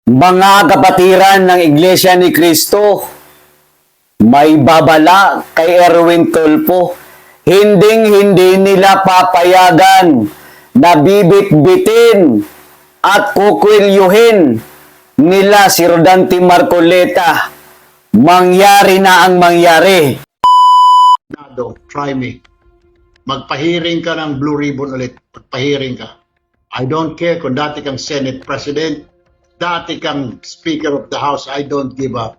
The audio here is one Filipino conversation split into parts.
Mga kapatiran ng Iglesia ni Cristo, may babala kay Erwin Tulfo. Hinding-hindi nila papayagan na bibit-bitin at kukwilyuhin nila si Rodante Marcoleta. Mangyari na ang mangyari. Try me. Magpahiring ka ng Blue Ribbon ulit. Magpahiring ka. I don't care kung dati kang Senate President, dati kang Speaker of the House, I don't give up.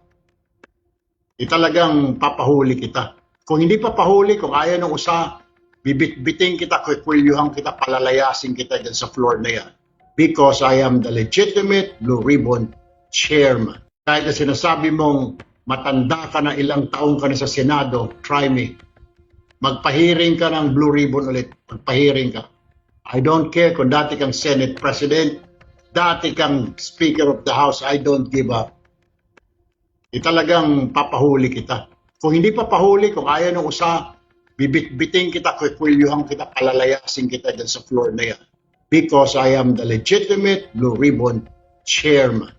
Talagang papahuli kita. Kung hindi papahuli, kung ayaw ng usa, bibit-biting kita, kukwilyuhan kita, palalayasin kita dyan sa floor na yan. Because I am the legitimate Blue Ribbon Chairman. Kahit na sinasabi mong matanda ka na, ilang taong ka na sa Senado, try me. Magpahiring ka ng Blue Ribbon ulit. Magpahiring ka. I don't care kung dati kang Senate President, dati kang Speaker of the House, I don't give up. Talagang papahuli kita. Kung hindi papahuli, kung ayaw ng usa, bibit-biting kita, kukwilyuhan kita, palalayasin kita dyan sa floor na yan. Because I am the legitimate Blue Ribbon Chairman.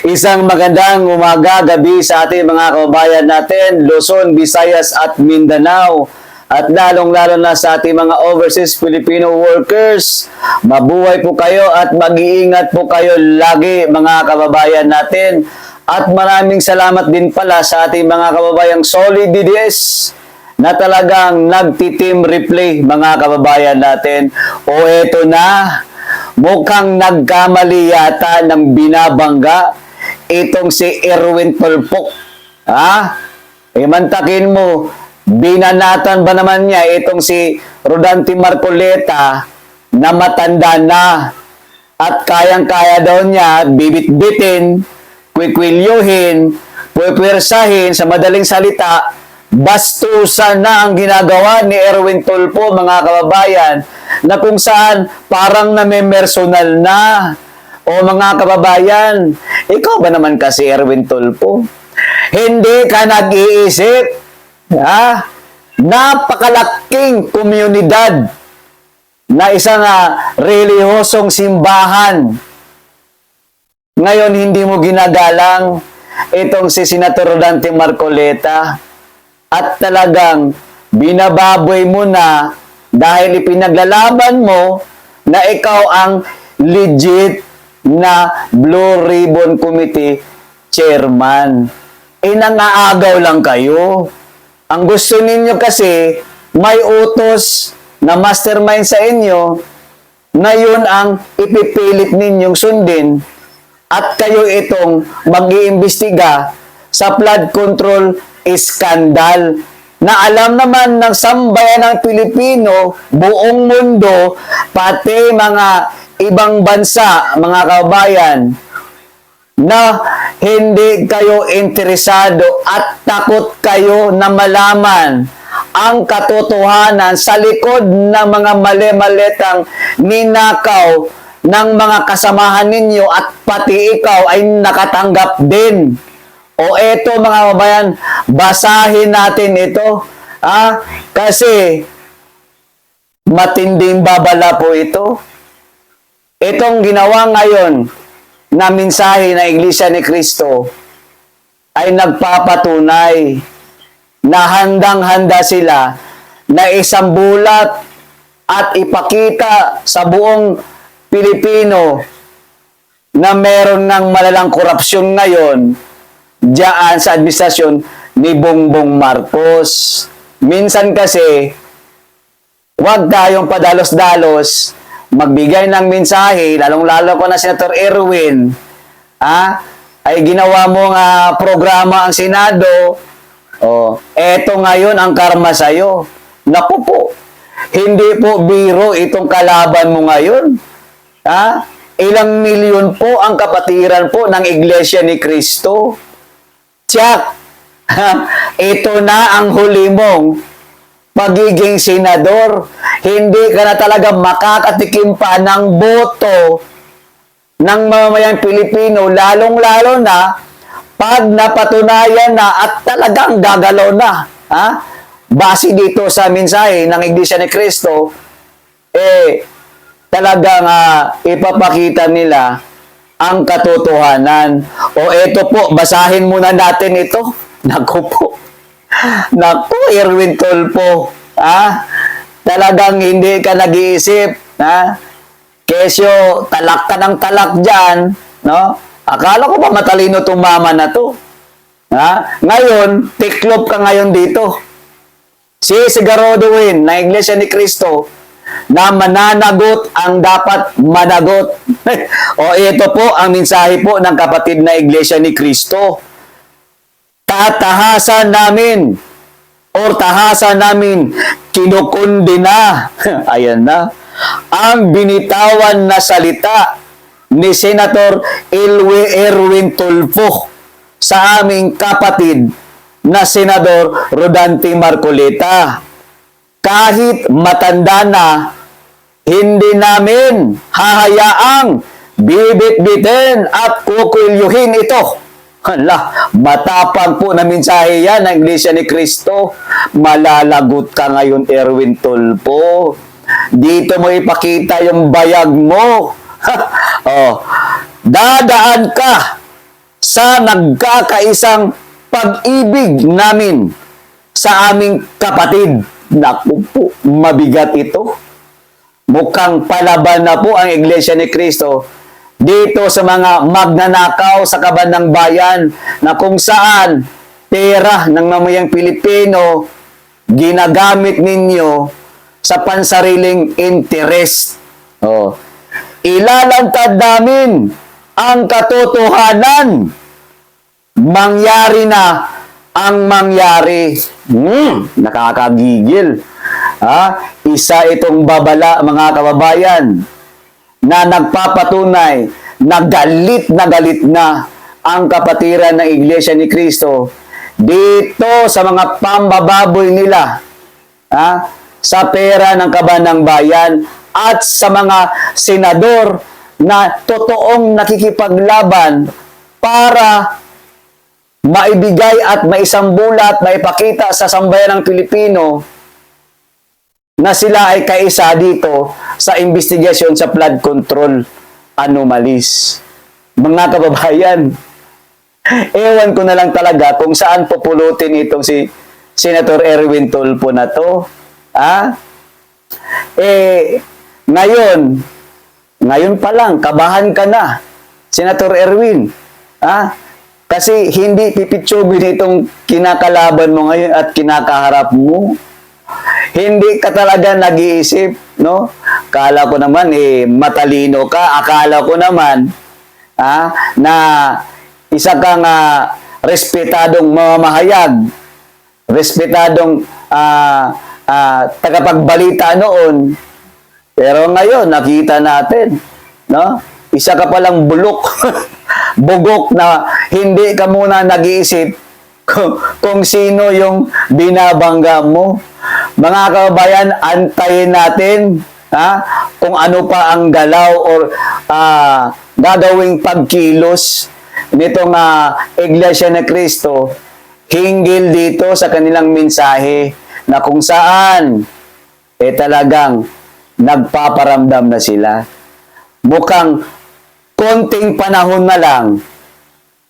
Isang magandang umaga, gabi sa ating mga kababayan natin, Luzon, Visayas at Mindanao. At lalong-lalo na sa ating mga overseas Filipino workers. Mabuhay po kayo at mag-iingat po kayo lagi mga kababayan natin. At maraming salamat din pala sa ating mga kababayang Solid DDS na talagang nagti-team replay mga kababayan natin. O eto na, mukhang nagkamali yata ng binabangga itong si Erwin Tulfo. Imantakin mo, binanatan ba naman niya itong si Rodante Marcoleta na matanda na at kayang-kaya daw niya bibit-bitin, kwikwilyuhin, pwepwersahin, sa madaling salita, bastusan na ang ginagawa ni Erwin Tulfo mga kababayan, na kung saan parang namemersonal na. O mga kababayan, ikaw ba naman kasi Erwin Tulfo? Hindi ka nag-iisip? Napakalaking komunidad na isang relihosong simbahan. Ngayon, hindi mo ginagalang itong si Senator Rodante Marcoleta at talagang binababoy mo na dahil ipinaglalaban mo na ikaw ang legit na Blue Ribbon Committee Chairman. Nangaagaw lang kayo. Ang gusto ninyo kasi, may utos na mastermind sa inyo na yun ang ipipilit ninyong sundin at kayo itong mag-iimbestiga sa flood control scandal na alam naman ng sambayan ng Pilipino, buong mundo, pati mga ibang bansa, mga kababayan, na hindi kayo interesado at takot kayo na malaman ang katotohanan sa likod ng mga mali-malitang ninakaw ng mga kasamahan ninyo at pati ikaw ay nakatanggap din. O eto mga kababayan, basahin natin ito. Kasi matinding babala po ito. Itong ginawa ngayon na mensahe ng Iglesia ni Cristo ay nagpapatunay na handang-handa sila na isang bulat at ipakita sa buong Pilipino na meron ng malalang korupsyon ngayon diyan sa administrasyon ni Bongbong Marcos. Minsan kasi, huwag tayong padalos-dalos magbigay ng mensahe, lalong-lalo ko na Senator Erwin, ay ginawa mong programa ang Senado, eto ngayon ang karma sa'yo. Naku po, hindi po biro itong kalaban mo ngayon. Ilang milyon po ang kapatiran po ng Iglesia ni Cristo. Tiyak, ito na ang huli mong pagiging senador. Hindi ka na talaga makakatikim pa ng boto ng mamamayang Pilipino, lalong-lalo na pag napatunayan na at talagang gagalaw na. Base dito sa mensahe ng Iglesia ni Cristo, talagang ipapakita nila ang katotohanan. O eto po, basahin muna natin ito. Naku po. Naku, Erwin Tulfo. Talagang hindi ka nag-iisip. Kesyo, talak ka ng talak dyan. No? Akala ko ba matalino itong mama na to? Ngayon, tiklop ka ngayon dito. Siguraduhin na Iglesia ni Cristo na mananagot ang dapat managot. O ito po ang mensahe po ng kapatid na Iglesia ni Cristo. Tahasan namin kinukundina. Ayan na. Ang binitawan na salita ni Senator Erwin Tulfo sa aming kapatid na Senador Rodante Marcoleta. Kahit matanda na, hindi namin hahayaang bibit-bitin at kukulyuhin ito. Hala, matapang po na mensahe yan ng Iglesia ni Cristo. Malalagot ka ngayon, Erwin Tulfo. Dito mo ipakita yung bayag mo. Dadaan ka sa nagkakaisang pag-ibig namin sa aming kapatid. Naku po, mabigat ito. Mukhang palaban na po ang Iglesia ni Cristo dito sa mga magnanakaw sa kaban ng bayan na kung saan pera ng mamayang Pilipino ginagamit ninyo sa pansariling interest. Ilalantad namin ang katotohanan. Mangyari na ang mangyari. Nakakagigil. Isa itong babala, mga kababayan, na nagpapatunay na galit na ang kapatiran ng Iglesia ni Cristo dito sa mga pambababoy nila, sa pera ng kaban ng bayan at sa mga senador na totoong nakikipaglaban para maibigay at maisambulat, maipakita sa sambayan ng Pilipino na sila ay kaisa dito sa investigasyon sa flood control anomalies. Mga kababayan, ewan ko na lang talaga kung saan pupulutin itong si Senator Erwin Tulfo na to. Ngayon pa lang, kabahan ka na, Senator Erwin. Kasi hindi pipitsubin itong kinakalaban mo ngayon at kinakaharap mo. Hindi ka talaga nag-iisip, no? Akala ko naman, matalino ka. Akala ko naman, na isa kang respetadong mamamahayag, respetadong tagapagbalita noon. Pero ngayon, nakita natin, no? Isa ka palang bulok, bugok na hindi ka muna nag-iisip kung sino yung binabangga mo. Mga kababayan, antayin natin kung ano pa ang galaw or gagawing pagkilos nitong Iglesia ni Cristo hinggil dito sa kanilang mensahe na kung saan talagang nagpaparamdam na sila. Mukhang konting panahon na lang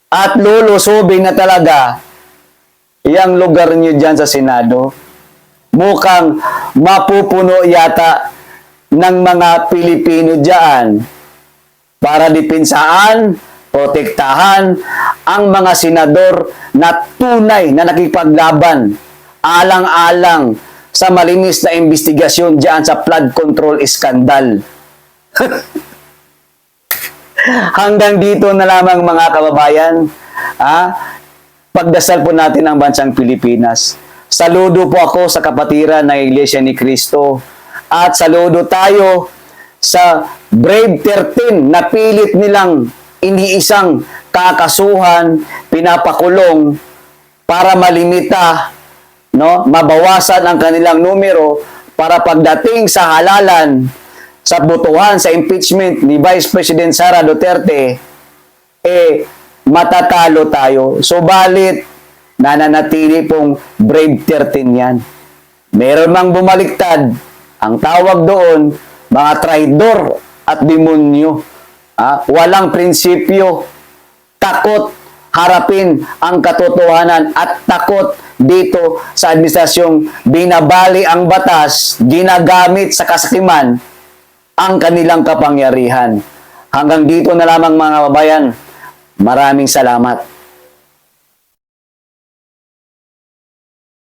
at lulusubin na talaga yung lugar nyo dyan sa Senado. Mukhang mapupuno yata ng mga Pilipino dyan para dipinsaan, protektahan ang mga senador na tunay na nakipaglaban alang-alang sa malinis na investigasyon dyan sa flood control scandal. Hanggang dito na lamang, mga kababayan. Pagdasal po natin ang bansang Pilipinas. Saludo po ako sa kapatiran ng Iglesia ni Cristo. At saludo tayo sa Brave 13 na pilit nilang iniisang kakasuhan, pinapakulong para malimita, no, mabawasan ang kanilang numero para pagdating sa halalan sa botohan sa impeachment ni Vice President Sara Duterte, matatalo tayo. Subalit, nananatili pong Brave 13 yan. Meron mang bumaliktad, ang tawag doon, mga traidor at demonyo. Walang prinsipyo, takot harapin ang katotohanan at takot dito sa administrasyong binabali ang batas, ginagamit sa kasakiman ang kanilang kapangyarihan. Hanggang dito na lamang mga babayan. Maraming salamat.